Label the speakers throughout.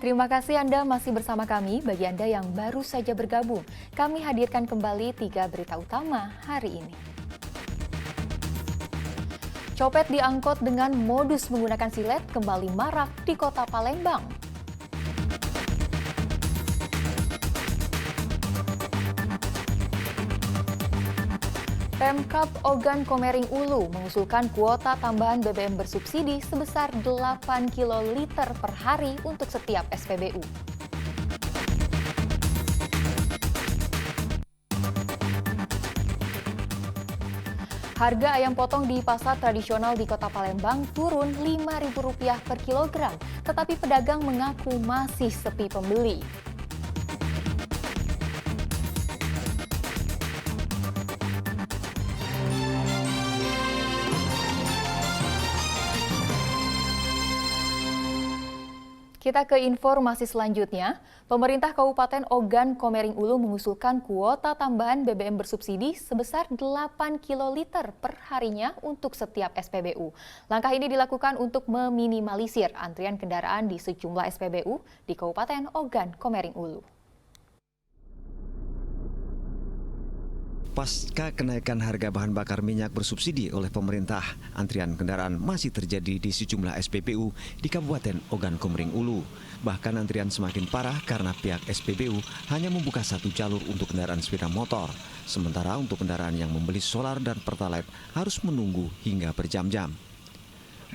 Speaker 1: Terima kasih Anda masih bersama kami. Bagi Anda yang baru saja bergabung, kami hadirkan kembali 3 berita utama hari ini. Copet diangkut dengan modus menggunakan silet kembali marak di kota Palembang. Pemkab Ogan Komering Ulu mengusulkan kuota tambahan BBM bersubsidi sebesar 8 kiloliter per hari untuk setiap SPBU. Harga ayam potong di pasar tradisional di Kota Palembang turun Rp5.000 per kilogram, tetapi pedagang mengaku masih sepi pembeli. Kita ke informasi selanjutnya. Pemerintah Kabupaten Ogan Komering Ulu mengusulkan kuota tambahan BBM bersubsidi sebesar 8 kiloliter per harinya untuk setiap SPBU. Langkah ini dilakukan untuk meminimalisir antrian kendaraan di sejumlah SPBU di Kabupaten Ogan Komering Ulu.
Speaker 2: Pasca kenaikan harga bahan bakar minyak bersubsidi oleh pemerintah, antrian kendaraan masih terjadi di sejumlah SPBU di Kabupaten Ogan Komering Ulu. Bahkan antrian semakin parah karena pihak SPBU hanya membuka satu jalur untuk kendaraan sepeda motor. Sementara untuk kendaraan yang membeli solar dan pertalite harus menunggu hingga berjam-jam.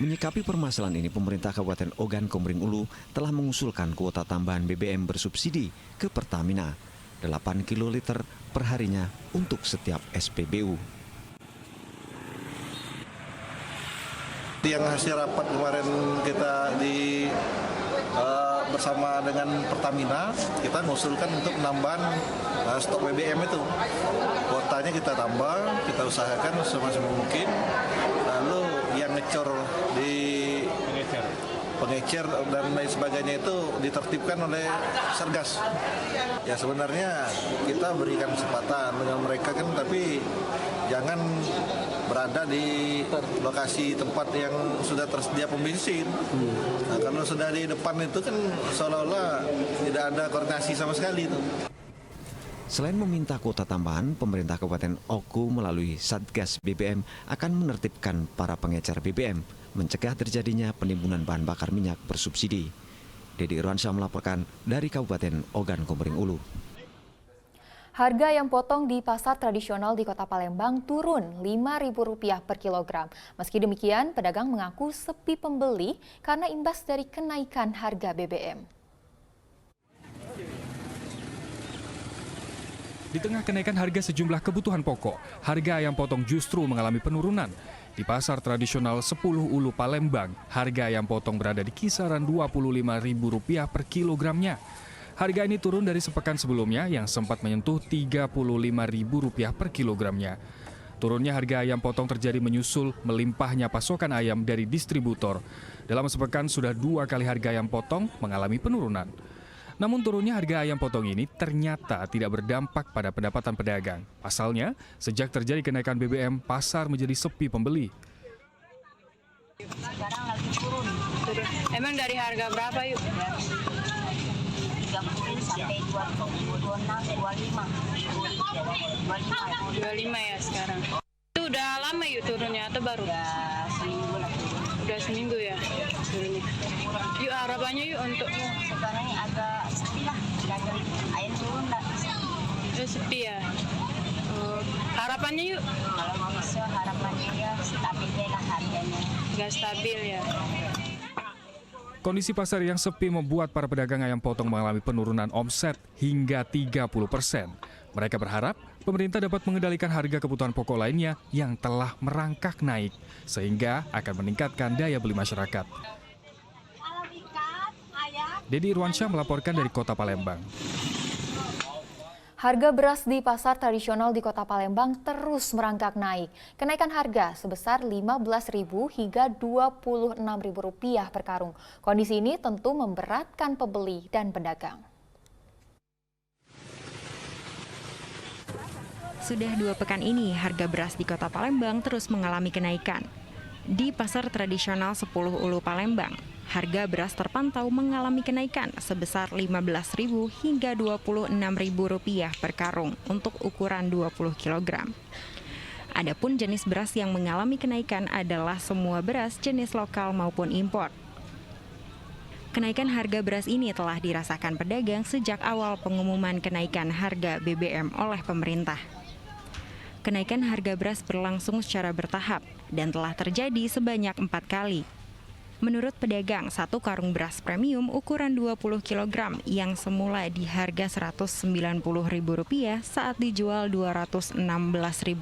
Speaker 2: Menyikapi permasalahan ini, pemerintah Kabupaten Ogan Komering Ulu telah mengusulkan kuota tambahan BBM bersubsidi ke Pertamina. 8 kiloliter per harinya untuk setiap SPBU.
Speaker 3: Yang hasil rapat kemarin kita bersama dengan Pertamina, kita mengusulkan untuk penambahan stok BBM itu. Kuotanya kita tambah, kita usahakan semaksimal mungkin. Lalu yang ngecor di pengecer dan lain sebagainya itu ditertibkan oleh Satgas. Ya sebenarnya kita berikan kesempatan dengan mereka kan, tapi jangan berada di lokasi tempat yang sudah tersedia pembensin. Nah, kalau sudah di depan itu kan seolah-olah tidak ada koordinasi sama sekali itu.
Speaker 2: Selain meminta kuota tambahan, pemerintah Kabupaten Oku melalui Satgas BBM akan menertibkan para pengecer BBM, mencegah terjadinya penimbunan bahan bakar minyak bersubsidi. Dedi Irwansyah melaporkan dari Kabupaten Ogan Komering Ulu.
Speaker 1: Harga ayam potong di pasar tradisional di Kota Palembang turun Rp5.000 per kilogram. Meski demikian, pedagang mengaku sepi pembeli karena imbas dari kenaikan harga BBM.
Speaker 4: Di tengah kenaikan harga sejumlah kebutuhan pokok, harga ayam potong justru mengalami penurunan. Di pasar tradisional 10 Ulu Palembang, harga ayam potong berada di kisaran Rp25.000 per kilogramnya. Harga ini turun dari sepekan sebelumnya yang sempat menyentuh Rp35.000 per kilogramnya. Turunnya harga ayam potong terjadi menyusul melimpahnya pasokan ayam dari distributor. Dalam sepekan sudah 2 kali harga ayam potong mengalami penurunan. Namun turunnya harga ayam potong ini ternyata tidak berdampak pada pendapatan pedagang. Pasalnya, sejak terjadi kenaikan BBM, pasar menjadi sepi pembeli.
Speaker 5: Sekarang lagi turun.
Speaker 6: Emang dari harga berapa yuk?
Speaker 5: 30 sampai 26, 25.
Speaker 6: 25 ya sekarang. Itu udah lama yuk turunnya atau baru?
Speaker 5: Udah seminggu lah turun.
Speaker 6: Udah seminggu ya turunnya. Yuk harapannya yuk untuk
Speaker 5: Sekarang ini agak sepi lah. Dan ayam turun lah.
Speaker 6: sepi ya. Harapannya yuk?
Speaker 5: Kalau mau bisa harapannya ya stabil lah harganya.
Speaker 6: Nggak stabil ya.
Speaker 4: Kondisi pasar yang sepi membuat para pedagang ayam potong mengalami penurunan omset hingga 30%. Mereka berharap pemerintah dapat mengendalikan harga kebutuhan pokok lainnya yang telah merangkak naik, sehingga akan meningkatkan daya beli masyarakat. Dedi Irwansyah melaporkan dari Kota Palembang.
Speaker 1: Harga beras di pasar tradisional di Kota Palembang terus merangkak naik. Kenaikan harga sebesar Rp15.000 hingga Rp26.000 per karung. Kondisi ini tentu memberatkan pembeli dan pedagang.
Speaker 7: Sudah 2 pekan ini, harga beras di Kota Palembang terus mengalami kenaikan. Di pasar tradisional 10 Ulu Palembang, harga beras terpantau mengalami kenaikan sebesar Rp15.000 hingga Rp26.000 per karung untuk ukuran 20 kg. Adapun jenis beras yang mengalami kenaikan adalah semua beras jenis lokal maupun impor. Kenaikan harga beras ini telah dirasakan pedagang sejak awal pengumuman kenaikan harga BBM oleh pemerintah. Kenaikan harga beras berlangsung secara bertahap dan telah terjadi sebanyak 4 kali. Menurut pedagang, satu karung beras premium ukuran 20 kg yang semula di harga Rp190.000 saat dijual Rp216.000.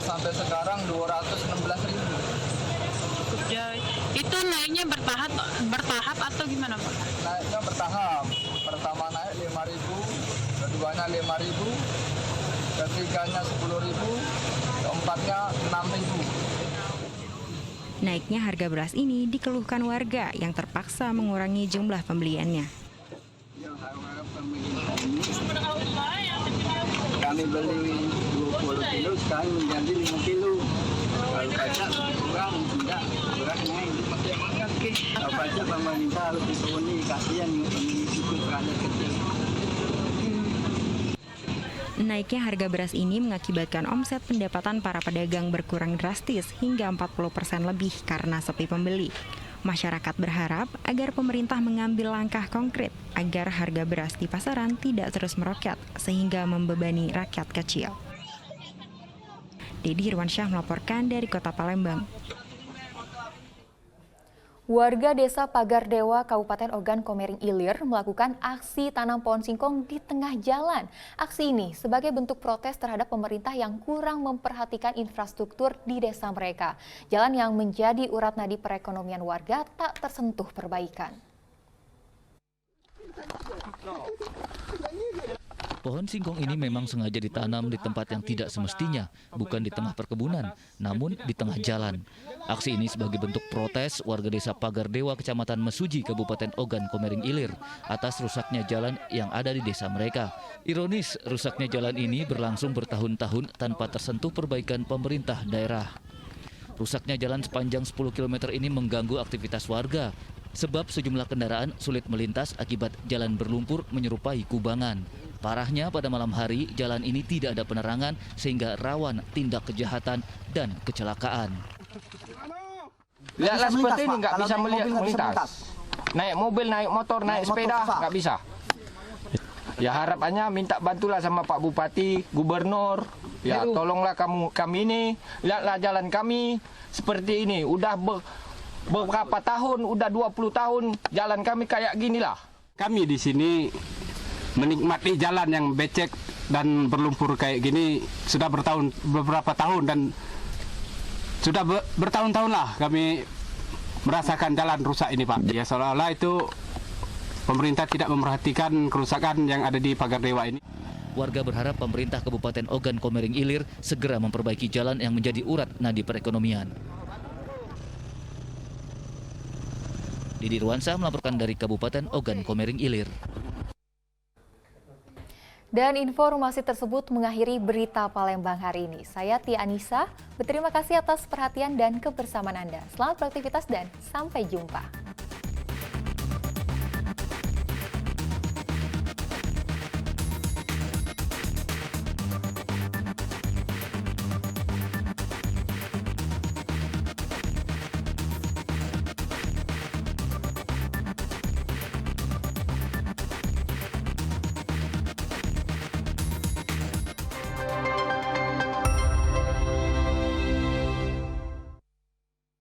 Speaker 8: Sampai sekarang 216.000.
Speaker 6: Ya, itu naiknya bertahap atau gimana, Pak?
Speaker 8: Naiknya bertahap. Pertama naik 5.000, keduanya 5.000, ketiganya 10.000, keempatnya 6.000.
Speaker 7: Naiknya harga beras ini dikeluhkan warga yang terpaksa mengurangi jumlah pembeliannya.
Speaker 8: Kami beli 20 kilo, sekarang menjadi 5 kilo. Kalau pajak kurang, tidak, beras naik. Kalau pajak pemerintah harus dituruni, kasihan itu rakyat kecil.
Speaker 7: Naiknya harga beras ini mengakibatkan omset pendapatan para pedagang berkurang drastis hingga 40% lebih karena sepi pembeli. Masyarakat berharap agar pemerintah mengambil langkah konkret agar harga beras di pasaran tidak terus meroket sehingga membebani rakyat kecil. Dedi Irwansyah melaporkan dari Kota Palembang.
Speaker 1: Warga Desa Pagar Dewa, Kabupaten Ogan Komering Ilir melakukan aksi tanam pohon singkong di tengah jalan. Aksi ini sebagai bentuk protes terhadap pemerintah yang kurang memperhatikan infrastruktur di desa mereka. Jalan yang menjadi urat nadi perekonomian warga tak tersentuh perbaikan.
Speaker 9: Pohon singkong ini memang sengaja ditanam di tempat yang tidak semestinya, bukan di tengah perkebunan, namun di tengah jalan. Aksi ini sebagai bentuk protes warga Desa Pagar Dewa, Kecamatan Mesuji, Kabupaten Ogan Komering Ilir, atas rusaknya jalan yang ada di desa mereka. Ironis, rusaknya jalan ini berlangsung bertahun-tahun tanpa tersentuh perbaikan pemerintah daerah. Rusaknya jalan sepanjang 10 km ini mengganggu aktivitas warga, sebab sejumlah kendaraan sulit melintas akibat jalan berlumpur menyerupai kubangan. Parahnya pada malam hari, jalan ini tidak ada penerangan sehingga rawan tindak kejahatan dan kecelakaan.
Speaker 10: Lihatlah seperti ini, nggak bisa melintas. Naik mobil, naik motor, naik sepeda, nggak bisa. Ya harapannya minta bantulah sama Pak Bupati, Gubernur. Ya tolonglah kami ini, lihatlah jalan kami seperti ini. Udah beberapa tahun, udah 20 tahun jalan kami kayak ginilah.
Speaker 11: Kami di sini menikmati jalan yang becek dan berlumpur kayak gini sudah beberapa tahun dan sudah bertahun-tahun lah kami merasakan jalan rusak ini, Pak. Ya seolah-olah itu pemerintah tidak memperhatikan kerusakan yang ada di Pagar Dewa ini.
Speaker 9: Warga berharap pemerintah Kabupaten Ogan Komering Ilir segera memperbaiki jalan yang menjadi urat nadi perekonomian. Didi Irwansyah melaporkan dari Kabupaten Ogan Komering Ilir.
Speaker 1: Dan informasi tersebut mengakhiri berita Palembang hari ini. Saya Tia Anissa, berterima kasih atas perhatian dan kebersamaan Anda. Selamat beraktivitas dan sampai jumpa.